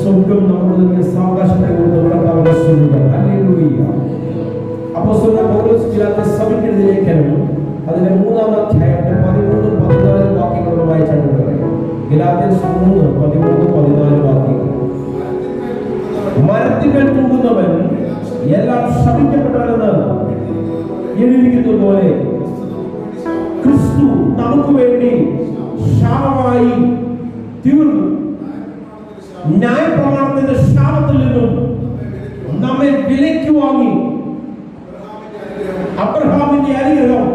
സ്വർഗം നമ്മുടെ സാവകാശത്തെ അപ്പോസ്തലനായ പൗലോസ് ഗലാത്യ സഭയ്ക്ക് എഴുതിയ ലേഖനം അതിന്റെ 3-ാം അധ്യായത്തിൽ 13-14 വാക്യങ്ങളോട് വായിച്ചാണ് പറയുന്നത്. ഗലാത്യർ 3:13-14 വാക്യങ്ങൾ. മരത്തിന്മേൽ തൂങ്ങുന്നവൻ എല്ലാം ശപിക്കപ്പെട്ടവനെന്ന് എഴുതിയിരിക്കുന്നത് പോലെ ക്രിസ്തു നമുക്ക് വേണ്ടി ശാപമായി തീർന്നു. ന്യായപ്രമാണത്തിന്റെ ശാപത്തിൽ നിന്നും നമ്മെ വിലയ്ക്ക് വാങ്ങി അബ്രഹാമിന്റെ അനുഗ്രഹം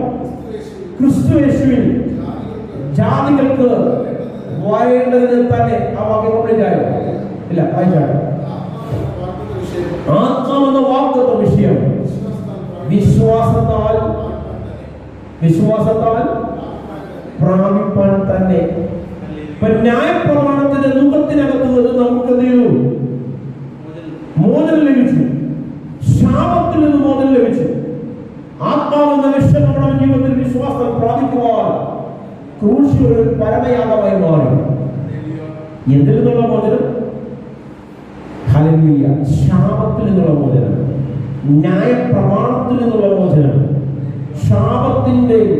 ക്രിസ്തു യേശുവിൽ ജാതികൾക്ക് വാഴേണ്ടതിന് തന്നെ. ആ വാക്യം കംപ്ലീറ്റ് ആയോ? ഇല്ല, വായിച്ചാണ്. ആത്മാവെന്ന വാഗ്ദത്ത വിഷയം വിശ്വാസത്താൽ പ്രാപിപ്പാൻ തന്നെ. ന്യായപ്രമാണത്തിന്റെ മുഖത്തിനകത്ത് നമുക്ക് എന്ത് ചെയ്തു? മോചനം ലഭിച്ചു. ശാപത്തിൽ നിന്ന് മോചനം ലഭിച്ചു. ആത്മാവെന്ന വിഷയം നമ്മുടെ ജീവിതത്തിൽ വിശ്വാസം പ്രാപിക്കുവാൻ ക്രൂശ് ഒരു പരമയാഗമായി മാറി. എന്തിൽ നിന്നുള്ള മോചനം? ഹല്ലേലൂയ! ശാപത്തിൽ നിന്നുള്ള മോചനം, ന്യായപ്രമാണത്തിൽ നിന്നുള്ള മോചനം, ശാപത്തിന്റെയും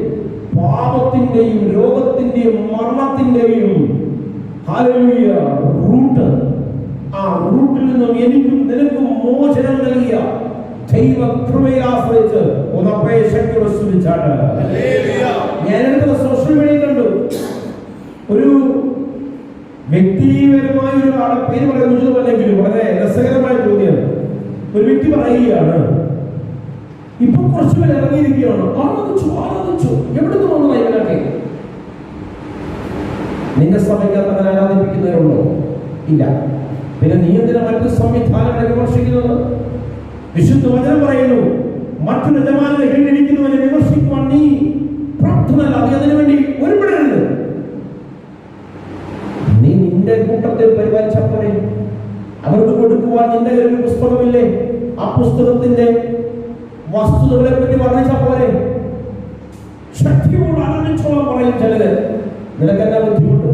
പാപത്തിന്റെയും രോഗത്തിന്റെയും മരണത്തിന്റെയും ഹല്ലേലൂയ റൂട്ട്. ആ റൂട്ടിൽ നിന്നും എനിക്കും നിനക്കും മോചനം നൽകിയ ദൈവകൃപയെ ആശ്രയിച്ച് ഒന്നപ്പേ ശക്തിയോടെ സ്തുതിച്ചാണ്. ഞാൻ എടുത്ത സോഷ്യൽ മീഡിയ കണ്ടു, ഒരു വ്യക്തിപരമായ ഒരാളെ പേര് പറയാൻ ഉചിതമല്ലെങ്കിലും വളരെ രസകരമായ ചോദ്യം. ഒരു വ്യക്തി പറയുകയാണ്, ഇപ്പൊ കുറച്ചു പേര് ഇറങ്ങിയിരിക്കുകയാണ്, ആരാധിച്ചു എവിടുന്ന് വന്നു ഇവരൊക്കെ? നിന്റെ സഭയ്ക്കകത്ത് അങ്ങനെ ആരാധിപ്പിക്കുന്നവരുണ്ടോ? ഇല്ല. പിന്നെ നീ എന്തിനാ മറ്റു സംവിധാനങ്ങളെ വിമർശിക്കുന്നത്? വിശുദ്ധ വചനം പറയുന്നു, മറ്റു യജമാനനെ കീഴിരിക്കുന്നവനെ വിമർശിക്കുവാൻ നീ പ്രാപ്തനല്ല. നീ അതിനു വേണ്ടി ഒരുപെടരുത്. നീ നിന്റെ കൂട്ടത്തെ പരിപാലിച്ചപ്പോഴേ അവർക്ക് കൊടുക്കുവാൻ നിന്റെ കയ്യിൽ ഒരു പുസ്തകമില്ലേ? ആ പുസ്തകത്തിന്റെ വസ്തുതകളെ പറ്റി വർണ്ണിച്ചാൽ പോരെ? ശക്തിയോട് ആനന്ദിച്ചോളാൻ പറയും ചിലര്. നിനക്ക് എന്നാ ബുദ്ധിമുട്ട്?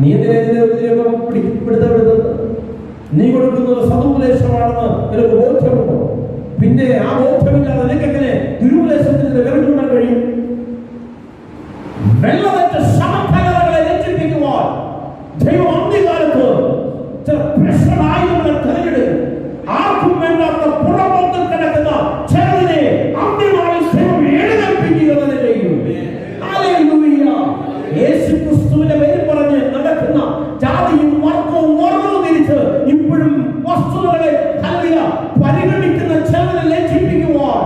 നീ പിടുത്തപ്പെടുന്നത് നീ കൊടുക്കുന്നത് സതുപദേശമാണെന്ന് നിനക്ക് ബോധ്യമുണ്ടോ? പിന്നെ ആ ബോധ്യമില്ലാതെ നിനക്കെങ്ങനെ ദുരുപദേശത്തിന് വിരൽ കഴിയും? വെള്ളമറ്റ സമക്കലകളെ രക്ഷിപ്പിക്കുവാൻ ദൈവം അന്ത്യകാലത്ത് ചില പ്രശ്നമായുധങ്ങളെ തെരഞ്ഞെടുക്കും. ആർക്കും വേണ്ടാത്ത പുറമോത്തിൽ കിടക്കുന്ന ചിലതിനെ അന്ത്യനാളിൽ ദൈവം എഴുന്നേൽപ്പിക്കുക തന്നെ ചെയ്യും. ഹല്ലേലൂയ! യേശുക്രിസ്തുവിന്റെ പേര് പറഞ്ഞ് നടക്കുന്ന ജാതിയും വർഗവും വർഗവും തിരിച്ച് ഇപ്പോഴും വസ്തുതകളെ പരിഗണിക്കുന്ന ചിലതിനെ ലജ്ജിപ്പിക്കുവാൻ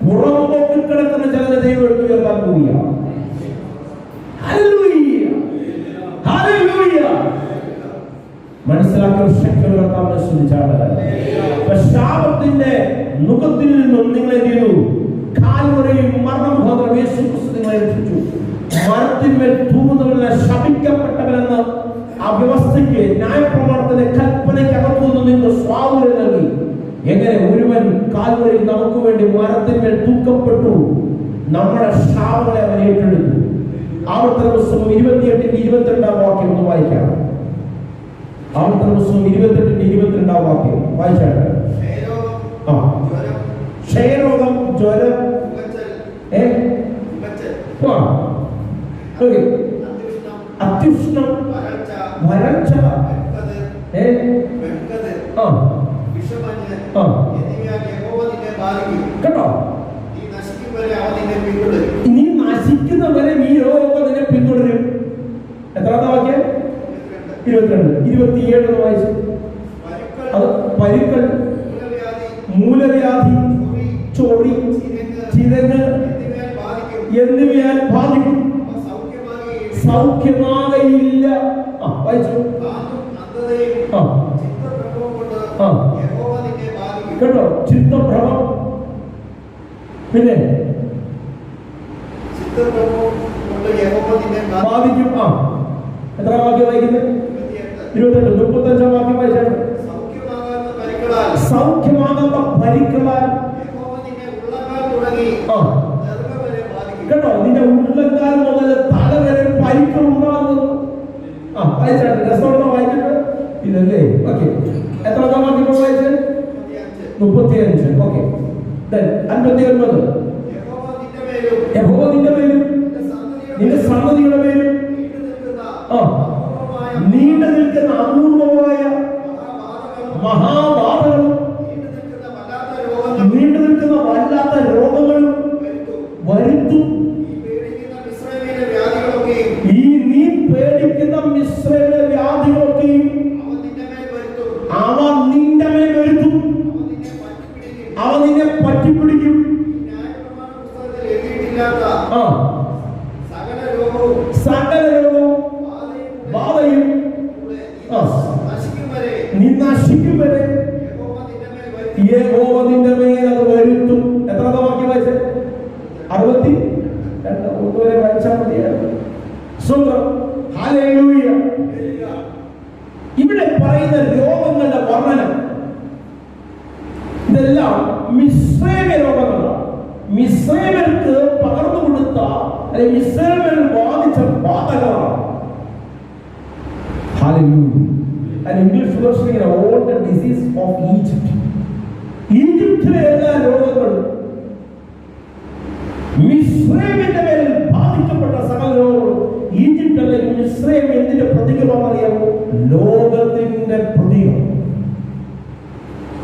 പുറമോക്കിൽ കിടക്കുന്ന ചിലതിനെ ദൈവം ഉയർത്താൻ പോവുകയാണ്. മനസ്സിലാക്കാൻ ശക്തിയോടെ ശ്രമിച്ചാണ്. ശാപത്തിന്റെ മുഖത്തിൽ നിന്നും നിങ്ങളെ ചെയ്തു കാൽവരിയിൽ മരണമുഖാന്തരം യേശു ക്രിസ്തു നിങ്ങളെ രക്ഷിച്ചു. മരത്തിന്മേൽ തൂങ്ങുന്നവനെ ശപിക്കപ്പെട്ടവനെന്ന് ആ വ്യവസ്ഥയ്ക്ക് ന്യായപ്രമാണത്തിന്റെ കൽപ്പനയ്ക്ക് അകത്തു നിന്ന് നിങ്ങൾ സ്വാതന്ത്ര്യം നൽകി. എങ്ങനെ ഒരുവൻ കാൽവരിയിൽ നമുക്ക് വേണ്ടി മരത്തിന്മേൽ തൂക്കപ്പെട്ടു, നമ്മുടെ ശാപങ്ങളെ അവൻ ഏറ്റെടുത്തു. ആവർത്തന പുസ്തകം 28-22 വാക്യം ഒന്ന് വായിക്കാം. ആവർത്തന പുസ്തകം 28-22 വാക്യം വായിച്ചാണ്. ക്ഷയരോഗം, ജ്വരം, അത്യുഷ്ണം, വരൾച്ച, കേട്ടോ? നീ നശിക്കുന്നവരെ ഈ രോഗം നിന്നെ പിന്തുടരും. എത്രാമത്തെ വാക്യം? 22. 27 വായിച്ചു. അത് പരുക്കൾ, മൂലവ്യാധി, ചൊറി, ചിരങ്ങ് എന്നിവയാൽ ബാധിക്കും, സൗഖ്യമാകയില്ല. വായിച്ചു. കേട്ടോ? ചിത്തഭ്രമം, പിന്നെ ബാധിക്കും. എത്ര വാക്യം വായിക്കുന്നത്? 28. 35 വാക്യം വായിച്ചാണ്. സൗഖ്യമാകാത്ത പരിക്കളാൽ കേട്ടോ, നിന്റെ ഉള്ളങ്കാൽ മുതൽ തല വരെ പരിക്കൾ ഉണ്ടാകുന്നത്. വായിച്ചാണ്. രസമുണ്ടോ? വായിച്ചിട്ട് ഇതല്ലേ? ഓക്കെ, എത്ര വാക്യം വായിച്ചത്? 35. ഓക്കെ, 59. യഹോവ നിന്റെ മേലും നിന്റെ സന്തതിയുടെ മേലും നീണ്ടു നിൽക്കുന്ന അപൂർവമായ മഹാബാധകളും നീണ്ടു നിൽക്കുന്ന വല്ലാത്ത രോഗങ്ങളും വരുത്തും. ഈ നീ പേടിക്കുന്ന മിസ്രൈമിലെ വ്യാധികളൊക്കെയും അവ നിന്റെ മേൽ വരുത്തും. അവ നിന്നെ പറ്റിപ്പിടിക്കും. സകല രോഗവും ബാധയും നീ നശിക്കും വരെ യഹോവ നിന്റെ മേൽ അത് വരുത്തും. എത്ര വാക്യം വായിച്ചത്? 62 വരെ വായിച്ചാൽ മതിയായിരുന്നു. ഹല്ലേലൂയ. ഇവിടെ പറയുന്ന രോഗങ്ങളുടെ വർണ്ണനം ഇതെല്ലാം മിസ്രൈമ്യ രോഗങ്ങളാണ്. മിസ്രൈമ്യർക്ക് പകർന്നു കൊടുത്ത അല്ലെങ്കിൽ മിസ്രൈമ്യർ ബാധിച്ച ബാധകളാണ്. Hallelujah. And English version is all the disease of Egypt. ഈജിപ്തിലെ എല്ലാ രോഗങ്ങളും മിസ്രൈമിന്റെ മേൽ ബാധിക്കപ്പെട്ട സകല രോഗങ്ങളും ഈജിപ്ത് അല്ലെങ്കിൽ മിസ്രൈം എന്തിന്റെ പ്രതീകമാണെന്ന് അറിയാമോ? ലോകത്തിന്റെ പ്രതീകം.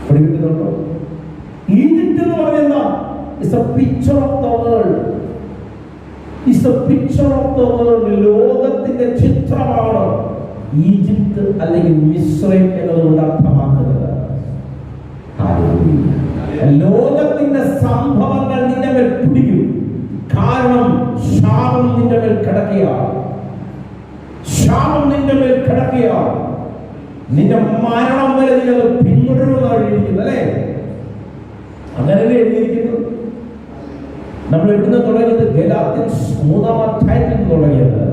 പഠിക്കുന്നുണ്ടോ? ഈജിപ്ത് എന്ന് പറയുന്ന is a picture of the world. Is a picture of the world. ലോകത്തിന്റെ ചിത്രമാണ് ഈജിപ്ത് അല്ലെങ്കിൽ മിസ്രൈം എന്നതുകൊണ്ട് അർത്ഥമാക്കുന്നത്. ലോകത്തിന്റെ സംഭവങ്ങൾ നിന്റെ മേൽ പിടിക്കും. കാരണം ശാപം നിന്റെ മേൽ കിടക്കുകയാണ്. ശാപം നിന്റെ മേൽ കിടക്കുകയാണ്. നിന്റെ മരണം വരെ നീ അത് പിന്തുടരുമെന്നാണ് എഴുതിയിരിക്കുന്നത്, അല്ലേ? അങ്ങനെയല്ലേ എഴുതിയിരിക്കുന്നത്? നമ്മൾ എവിടുന്ന് തുടങ്ങിയത്? ഗലാത്യൻസ് 3-ാം അധ്യായത്തിൽ തുടങ്ങിയത്.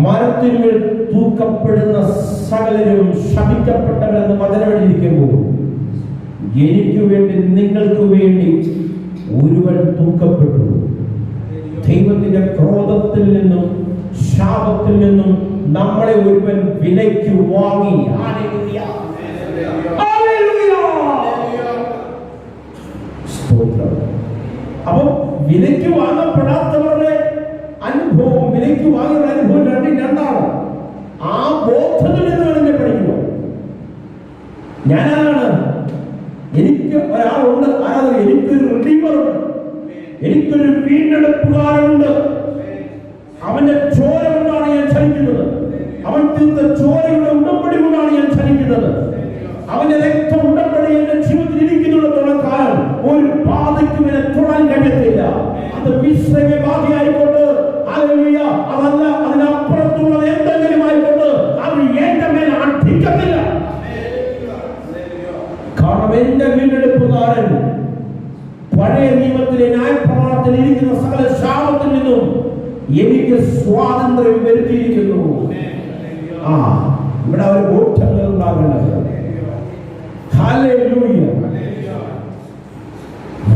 മരത്തിന്മേൽ തൂക്കപ്പെടുന്ന സകലരും ശപിക്കപ്പെട്ടവരെന്ന് വചനം എഴുതിയിരിക്കുമ്പോൾ എനിക്ക് വേണ്ടി നിങ്ങൾക്ക് വേണ്ടി ഒരുവൻ തൂക്കപ്പെട്ടു. ദൈവത്തിന്റെ ക്രോധത്തിൽ നിന്നും ശാപത്തിൽ നിന്നും നമ്മളെ ഒരുവൻ വിലയ്ക്ക് വാങ്ങി. അപ്പൊ വിലയ്ക്ക് വാങ്ങപ്പെടാത്തവരുടെ അനുഭവം, വിലയ്ക്ക് വാങ്ങിയ അനുഭവം രണ്ടാണ്. ആ ബോധത്തിൽ നിന്നാണ് എന്നെ പഠിക്കുക. ഞാനാണ്, എനിക്ക് ഒരാളുണ്ട്. ആരാധന, എനിക്കൊരു റിഡീമറുണ്ട്, എനിക്കൊരു വീണ്ടെടുപ്പുകാരുണ്ട്. അവന്റെ ചോര കൊണ്ടാണ് ഞാൻ ചലിക്കുന്നത്. അവൻ തീർത്ത ചോരയുടെ ഉടമ്പടി കൊണ്ടാണ് ഞാൻ ചലിക്കുന്നത്. അവന്റെ രക്തം ഉടമ്പടി എന്റെ ജീവിതത്തിൽ ഇരിക്കുന്നിടത്തോളം കാലം ഒരു ബാധയ്ക്കും എന്നെ തൊടാൻ കഴിയത്തില്ല. അത് മിസ്രൈമ്യ ബാധയായിക്കൊണ്ട്, ഹല്ലേലൂയ, അതല്ല അതിനപ്പുറത്തുള്ള എന്തെങ്കിലും ആയിക്കൊണ്ട് അത് എന്റെ മേൽ അടിക്കത്തില്ല. കാരണം എന്റെ വീണ്ടെടുപ്പുകാരൻ പഴയ നിയമത്തിലെ ന്യായപ്രമാണത്തിൽ ഇരിക്കുന്ന സകല ശാപത്തിൽ നിന്നും എനിക്ക് സ്വാതന്ത്ര്യം വരുത്തിയിരിക്കുന്നു. ഇവിടെ ഒരു ബോധങ്ങൾ ഉണ്ടാകേണ്ടത്. ഹല്ലേലൂയ.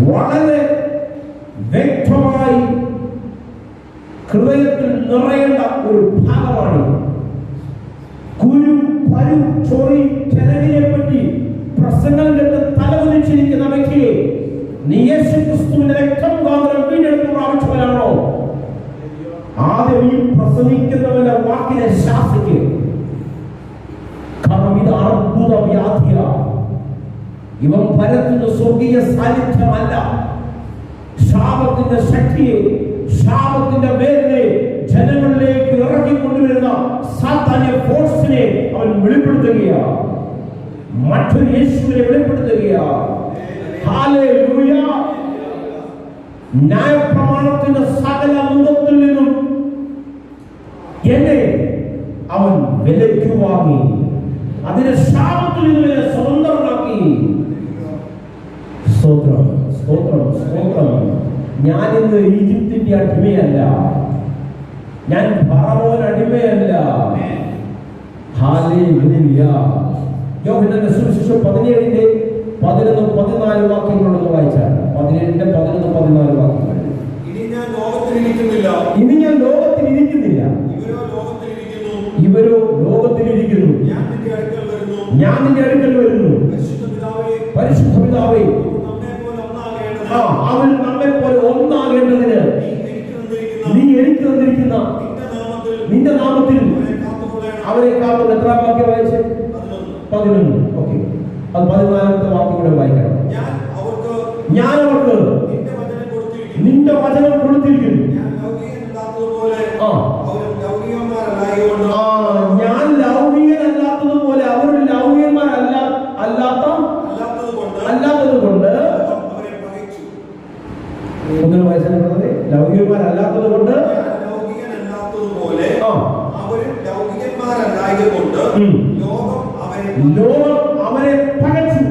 വളരെ വ്യക്തമായി ഹൃദയത്തിൽ നിറയേണ്ട ഒരു ഭാഗമാണ്. കുരു, പരു, ചൊറി, ചെലവിനെ പറ്റി പ്രസംഗം കേട്ട് തലകുനിച്ചിരിക്കുന്ന വ്യക്തിയെ നീ യേശുക്രിസ്തുവിന്റെ രക്തം മുഖാന്തരം വീണ്ടെടുപ്പ് പ്രാപിച്ചവനാണോ? ആദ്യം ഈ പ്രസംഗിക്കുന്നവന്റെ വാക്കിനെ ശാസിക്കുക. കാരണം ഇത് അർബുദ വ്യാധിയാണ്. ഇവൻ പരത്തുന്ന സ്വർഗീയ സാന്നിധ്യമല്ല. ശാപത്തിന്റെ ശക്തിയെ, ശാപത്തിന്റെ വേദനയെ ജനങ്ങളിലേക്ക് ഇറക്കിക്കൊണ്ടുവരുന്ന സാത്താന്യ ഫോഴ്സിനെ അവൻ വെളിപ്പെടുത്തുകയാണ്. മറ്റൊരു യേശുവിനെ വെളിപ്പെടുത്തുകയാണ്. ഹല്ലേലൂയ. ന്യായപ്രമാണത്തിന്റെ സകല മുഖത്തിൽ നിന്നും എന്നെ അവൻ വിലയ്ക്ക് വാങ്ങി. അതിന്റെ ശാപത്തിൽ നിന്ന് എന്നെ സ്വതന്ത്രമാക്കി. സ്തോത്രം, സ്തോത്രം, സ്തോത്രം. ഞാൻ ഇന്ന് ഈജിപ്തിന്റെ അടിമയല്ല. ഞാൻ ഫറവോൻ അടിമയല്ല. ഹല്ലേലൂയ. യോഹന്നാന്റെ സുവിശേഷം 17-14 വാക്യങ്ങളൊന്ന് വായിച്ചാൽ 17-14 വാക്യങ്ങൾ. ഇനി ഞാൻ ലോകത്തിൽ ഇരിക്കുന്നില്ല, ഇവരോ ലോകത്തിൽ കൊടുത്തിരിക്കുന്നു. ഞാൻ നിന്റെ അടുക്കൽ വരുന്നു. പരിശുദ്ധ പിതാവേ, അവൻ നമ്മെ പോലെ ഒന്നാകേണ്ടതിന് നീ എനിക്ക് തന്നിരിക്കുന്ന നിന്റെ നാമത്തിൽ അവരെ കാത്തുള്ള എത്ര വാക്യം വായിച്ച്? 11. ഓക്കെ, അത് 14ാമത്തെ വാക്യം കൂടെ വായിക്കണം. ഞാൻ അവർക്ക് നിന്റെ വചനം കൊടുത്തിരിക്കുന്നു. ഞാൻ ലൗകികനല്ലാത്തതുപോലെ അവർ ലൗകികന്മാരല്ലാത്തത് കൊണ്ട് ഒന്നിന് വയസ്സല്ലേ ലൗകികന്മാരല്ലാത്തത് കൊണ്ട് ലോകം അവരെ പകച്ചു.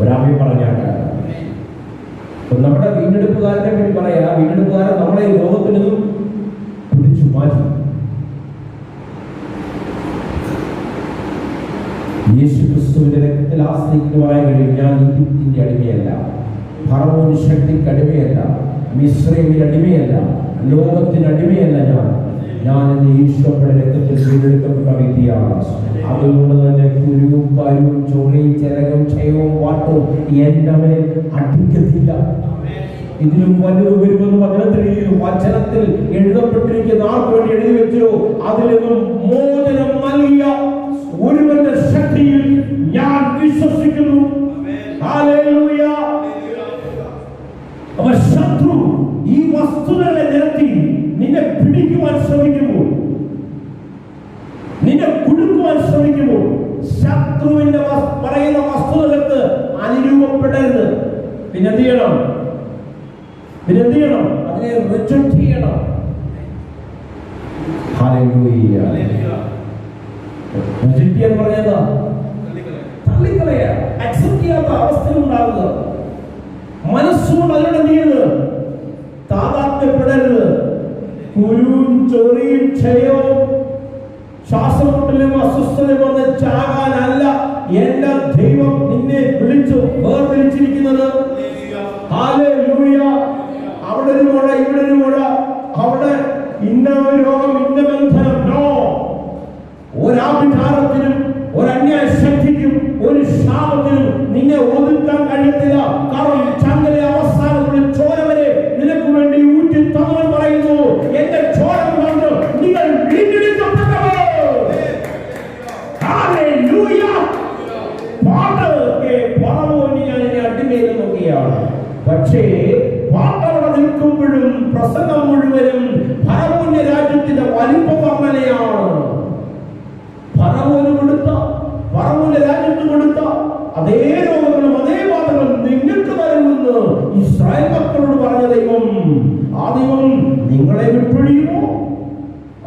ഒരാമയും പറഞ്ഞാണ്. നമ്മുടെ വീണ്ടെടുപ്പുകാരനെ വേണ്ടി പറയാ, വീണ്ടെടുപ്പുകാരൻ നമ്മളെ ലോകത്തിൽ നിന്നും പിടിച്ചു മാറ്റി. യേശുക്രിസ്തുവിന്റെ രക്തത്തിൽ ആശ്രയിക്കുവാൻ കഴിഞ്ഞാൽ ഈജിപ്തിന്റെ അടിമയല്ല, ഫറവോൻ ശക്തിക്ക് അടിമയല്ല, മിസ്രൈമിന്റെ അടിമയല്ല, ലോകത്തിന് അടിമയല്ല. ഞാൻ എന്റെ ഈശോയുടെ രക്തത്തിൽ വീണ്ടെടുക്കപ്പെട്ട വ്യക്തിയാണ്. അതുകൊണ്ട് തന്നെ കുരുവും പരുവും ചൊറിയും ചിരകും ക്ഷയവും വാട്ടവും എന്റെ മേൽ അടിക്കത്തില്ല. ഇതിലും വലുത് വരുമെന്ന് വചനത്തിൽ എഴുതപ്പെട്ടിരിക്കുന്ന ആർക്ക് വേണ്ടി എഴുതി വെച്ചോ, അതിൽ നിന്നും മോചനം നൽകിയ ഒരുവന്റെ ശക്തിയിൽ ഞാൻ വിശ്വസിക്കുന്നു. ഹല്ലേലൂയ. അവർ ശത്രു ഈ വസ്തുതകളെ നിരത്തി നിന്നെ പിടിക്കുവാൻ ശ്രമിക്കുമ്പോൾ, നിന്നെ കുടുക്കുവാൻ ശ്രമിക്കുമ്പോൾ, ശത്രുവിന്റെ പറയുന്ന വസ്തുതകൾക്ക് അനുരൂപപ്പെടരുത്. പിന്നെന്ത് ചെയ്യണം? അതിനെ റിജക്ട് ചെയ്യണം. ഹല്ലേലൂയ. റിജക്ട് ചെയ്യാൻ പറഞ്ഞതാ തള്ളിക്കളയാ, അക്സെപ്റ്റ് ചെയ്യാത്ത അവസ്ഥ ഉണ്ടാകുക. മനസ്സുകൊണ്ട് അതിനോട് എന്ത് ചെയ്യരുത്? താതാത്മ്യപ്പെടരുത്. കുരുവും ചൊറിയും ക്ഷയവും ശ്വാസമുട്ടലും അസ്വസ്ഥതയും വന്ന് ചാകാനല്ല എന്റെ ദൈവം നിന്നെ വിളിച്ചു വേർതിരിച്ചിരിക്കുന്നത്. ഹല്ലേലൂയ. അവിടെ ഒരു മുഴ, ഇവിടെ ഒരു മുഴ, അവിടെ ഇന്ന ഒരു രോഗം, ഇന്ന ബന്ധനം. നോ, ഒരാഭിചാരത്തിനും ഒരന്യായ ശക്തിക്കും ഒരു ശാപത്തിനും നിന്നെ ഒതുക്കാൻ കഴിയത്തില്ല. കാരണം ചങ്ങല അവസാനത്തിൽ ചോര വരെ നിനക്ക് വേണ്ടി ഊറ്റി തന്നവൻ പറയുന്നു, എന്റെ ചോര കൊണ്ട് നിങ്ങൾ വീണ്ടെടുക്കപ്പെട്ടവർ. ഹല്ലേലൂയ. പാട്ടൊക്കെ പറവോനി ഞാൻ എന്നെ അടിമയിൽ നോക്കിയാണ്. പക്ഷേ പാട്ടവിടെ നിൽക്കുമ്പോഴും പ്രസംഗം മുഴുവനും ഫറവോന്റെ രാജ്യത്തിന്റെ വലിപ്പ വർണ്ണനയാണ്. ഫറവോന്റെ രാജ്യത്ത് കൊടുത്ത അതേ രോഗങ്ങളും അതേ ബാധകളും നിങ്ങൾക്ക് തരുമെന്ന് ഇസ്രായേൽ മക്കളോട് പറഞ്ഞ ദൈവം, ആ ദൈവം നിങ്ങളെ വിട്ടൊഴിയുമോ?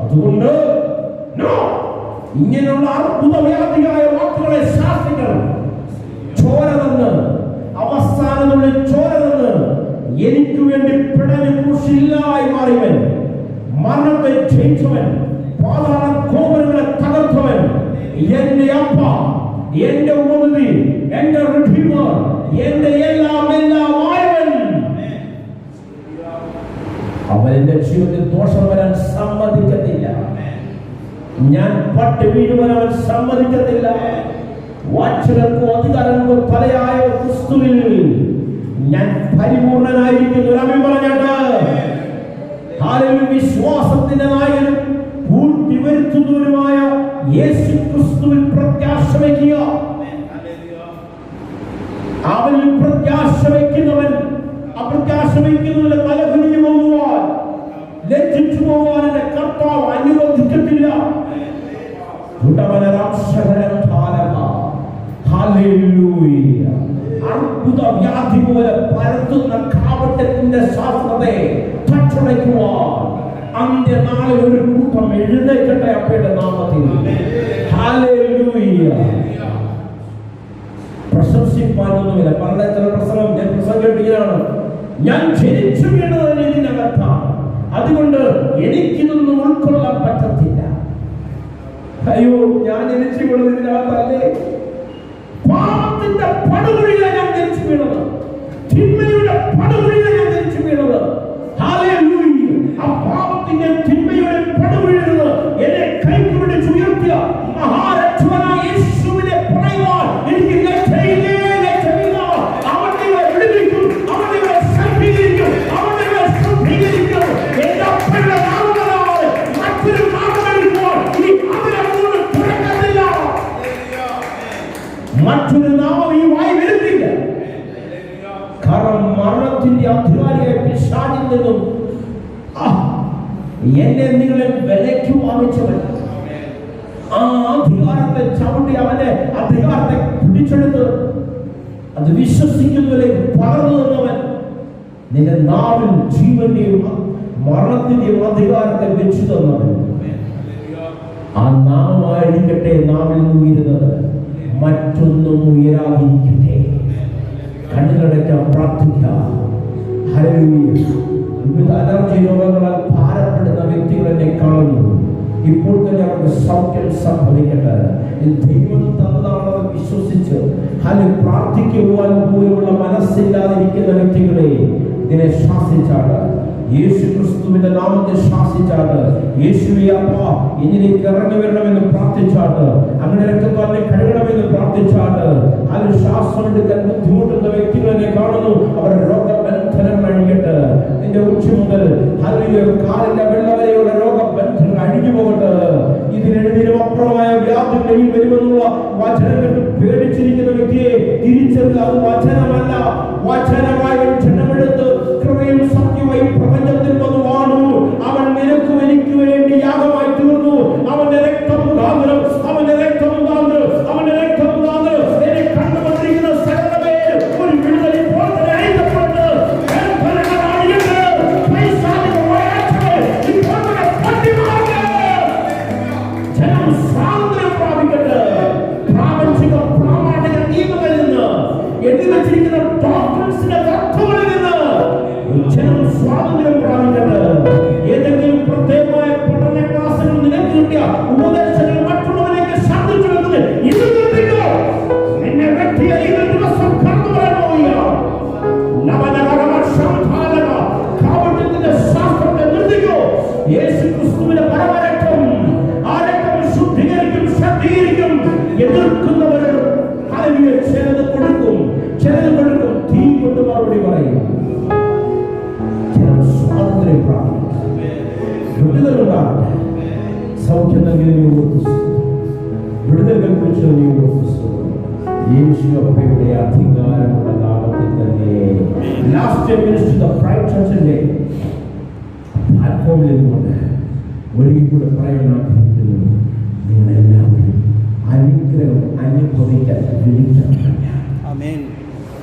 അതുകൊണ്ട് ഇങ്ങനെയുള്ള അത്ഭുതവ്യാധിയായ വാക്കുകളെ ശാസിക്കണം. ചോര തന്ന്, അവസാനമുള്ള ചോര തന്ന് എനിക്ക് വേണ്ടി പിടഞ്ഞ കുരിശില്ലായി മാറിയവൻ, മരണത്തെ ജയിച്ചവൻ, പാതാള ഗോപുരങ്ങളെ തകർത്തവൻ, എന്റെ അപ്പ, എന്റെ ഉപമതി, എന്റെ റിഡീമർ, എന്റെ എല്ലാമായവൻ. അവൻ എന്റെ ജീവിതത്തിൽ ദോഷം വരാൻ സമ്മതിക്കത്തില്ല. ഞാൻ പട്ട് വീഴുവാൻ അവൻ സമ്മതിക്കത്തില്ല. വാഴ്ചകൾക്കോ അധികാരങ്ങൾക്കോ തലയായ ക്രിസ്തുവിൽ ഞാൻ പരിപൂർണനായിരിക്കുന്നു. രാമൻ പറഞ്ഞാട്ട് വിശ്വാസത്തിന്റെ നായകനും പൂർത്തി വരുത്തുന്നവരുമായ യേശു ക്രിസ്തുവിൽ പ്രത്യാശ വയ്ക്കുക. അവനിൽ പ്രത്യാശ വയ്ക്കുന്നവൻ അപ്രത്യാശ വയ്ക്കുന്നവന്റെ തല കുനിഞ്ഞു പോകുവാൻ, ലജ്ജിച്ചു പോകാൻ എന്റെ കർത്താവ് അനുവദിക്കത്തില്ല. അർബുദ വ്യാധി പോലെ പരത്തുന്ന കാപട്യത്തിന്റെ ശാസ്ത്രത്തെ തച്ചുടയ്ക്കുവാൻ അന്ത്യനാളിൽ ഒരു കൂട്ടം എഴുന്നേൽക്കട്ടെ അപ്പയുടെ നാമത്തിൽ. ഹല്ലേലൂയ. പ്രശംസിപ്പാനൊന്നുമില്ല. പല ചില പ്രസംഗം ഞാൻ പ്രസംഗിക്കുകയാണ്, ഞാൻ ജനിച്ചു വീണത് ഇതിനകത്താണ്, അതുകൊണ്ട് എനിക്കിതൊന്നും ഉൾക്കൊള്ളാൻ പറ്റത്തില്ല. അയ്യോ, ഞാൻ ജനിച്ചു വീണത് ഇതിനകത്തല്ലേ? പാപത്തിന്റെ പടുകുഴിയിലാണ് ഞാൻ ജനിച്ചു വീണത്, തിന്മയുടെ പടുകുഴിയിലാണ് ഞാൻ ജനിച്ചു വീണത്. ഹല്ലേലൂയ. ആ പാപത്തിന്റെ തിന്മയുടെ പടുകുഴിയിൽ നിന്ന് എന്നെ കൈക്ക് പിടിച്ച് ഉയർത്തിയ മറ്റൊരു നാമം ഈ വായി വരുന്നില്ല. കാരണം മരണത്തിന്റെ അധികാരിയായ പിശാചിൽ നിന്നും എന്നെ നിങ്ങളെ വിലയ്ക്ക് വാങ്ങിച്ചവൻ, ആ അധികാരത്തെ ചവിട്ടി അവന്റെ അധികാരത്തെ പിടിച്ചെടുത്ത് അത് വിശ്വസിക്കുന്നവരെ പകർന്നു തന്നവൻ, നിന്റെ നാവിൽ ജീവന്റെയും മരണത്തിന്റെയും അധികാരത്തെ വെച്ചു തന്നവൻ. ആ നാമമായിരിക്കട്ടെ നാവിൽ നിന്ന് ഉയരുന്നത്, മറ്റൊന്നും ഉയരാതിരിക്കട്ടെ. കണ്ണുകളടയ്ക്കാൻ പ്രാർത്ഥിക്കാം. ഹല്ലേലൂയ. വിവിധ അലർജി രോഗങ്ങളാൽ ഭാരപ്പെടുന്ന വ്യക്തികൾ എന്നെ കാണുന്നു. ഇപ്പോൾ തന്നെ അവർക്ക് സൗഖ്യം സംഭവിക്കട്ടെ. ദൈവം തന്നതാണെന്ന് വിശ്വസിച്ച് പ്രാർത്ഥിക്കുവാൻ പോലുള്ള മനസ്സില്ലാതിരിക്കുന്ന വ്യക്തികളെ ഇതിനെ ശാസിച്ചാണ്, യേശു ക്രിസ്തുവിന്റെ നാമത്തെ ശാസിച്ചാണ്, യേശുവേ അപ്പാ ഇതിലേക്ക് ഇറങ്ങി വരണമെന്ന് പ്രാർത്ഥിച്ചാണ്, അങ്ങനെ രക്തത്താലെ കഴുകണമെന്ന് പ്രാർത്ഥിച്ചാണ്. അതിൽ ശ്വാസം എടുക്കാൻ ബുദ്ധിമുട്ടുന്ന വ്യക്തികളെ കാണുന്നു. അവരുടെ രോഗബന്ധനം അഴിയട്ടെ. നിന്റെ ഉച്ച മുതൽ കാലിന്റെ വെള്ള വരെയുള്ള രോഗബന്ധങ്ങൾ അഴിഞ്ഞു പോകട്ടെ. ഇതിനെതിരും അപ്പുറമായ വ്യാധികൾ വരുമെന്നുള്ള വചനങ്ങൾ പേടിച്ചിരിക്കുന്ന വ്യക്തിയെ തിരിച്ചറിഞ്ഞ അത് വചനമല്ല, വചനമായി ക്ഷണമെടുത്ത് കൃപയും സത്യമായി പ്രപഞ്ചത്തിൽ വന്നു വാണു. അവൻ നിനക്കും എനിക്ക് വേണ്ടി യാഗമായി തീർന്നു. അവന്റെ രക്തം മുഖാന്തരം, അവന്റെ രക്തം മുഖാന്തരം, അവന്റെ രക്തം മുഖാന്തരം എന്നെ കണ്ടുകൊണ്ടിരിക്കുന്ന സകലമേ ഒരു വിടുതൽ ഇപ്പോൾ തന്നെ അയക്കപ്പെട്ട് ജനം സ്വാതന്ത്ര്യം പ്രാപിക്കട്ടെ. പ്രാപഞ്ചിക പ്രാമാണിക നിയമങ്ങളിൽ നിന്ന്, എഴുതി വച്ചിരിക്കുന്ന ഡോക്ടറിന്റെ തത്വങ്ങളിൽ നിന്ന് ജനം സ്വാതന്ത്ര്യം പ്രാപിക്കട്ടെ. ഏതെങ്കിലും പ്രത്യേകമായ പഠന ക്ലാസുകൾ നിനക്ക് കിട്ടിയ ഉപദേശങ്ങൾ മറ്റുള്ളവരിലേക്ക് ശബ്ദിച്ചു വെക്കുന്നത് ഇത് നിർത്തിക്കോ. നിന്നെ വ്യക്തിയെ ഈ ദിവസം കടന്നു വരാൻ പോവുകയാണ്. കാവട്യത്തിന്റെ ശാസ്ത്രത്തെ നിർത്തിക്കോ. യേശു ക്രിസ്തുവിന്റെ പരമരക്തം, ആ രക്തം ശുദ്ധീകരിക്കും, ശക്തീകരിക്കും. എതിർക്കുന്നവരോട് ചിലത് കൊടുക്കും, ചിലത് കൊടുക്കും. തീ കൊണ്ട് മറുപടി പറയും. സ്വാതന്ത്ര്യം പ്രാപിക്കും. വിടുതലുണ്ടാകട്ടെ. സൗഖ്യം നൽകിയ വിടുതലുകൾ കുറിച്ച് യേശുവയുടെ അധികാരമുള്ള നാമത്തിൽ തന്നെ ലാസ്റ്റ് മിനിസ്റ്റർ പ്രൈഡ് ചർച്ചിന്റെ പ്ലാറ്റ്ഫോമിൽ നിന്നുകൊണ്ട് ഒരിക്കൽ കൂടെ പറയാൻ ആഗ്രഹിക്കുന്നു, നിങ്ങളെല്ലാവരും അനുഗ്രഹം അനുഭവിക്കാൻ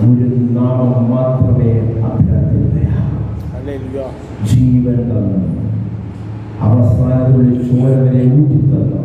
ഒരു നാമം മാത്രമേ അഭ്യർത്ഥന ജീവൻ തന്നു, അവസാനത്തിൽ ചോരവരെ ഊട്ടിത്തന്ന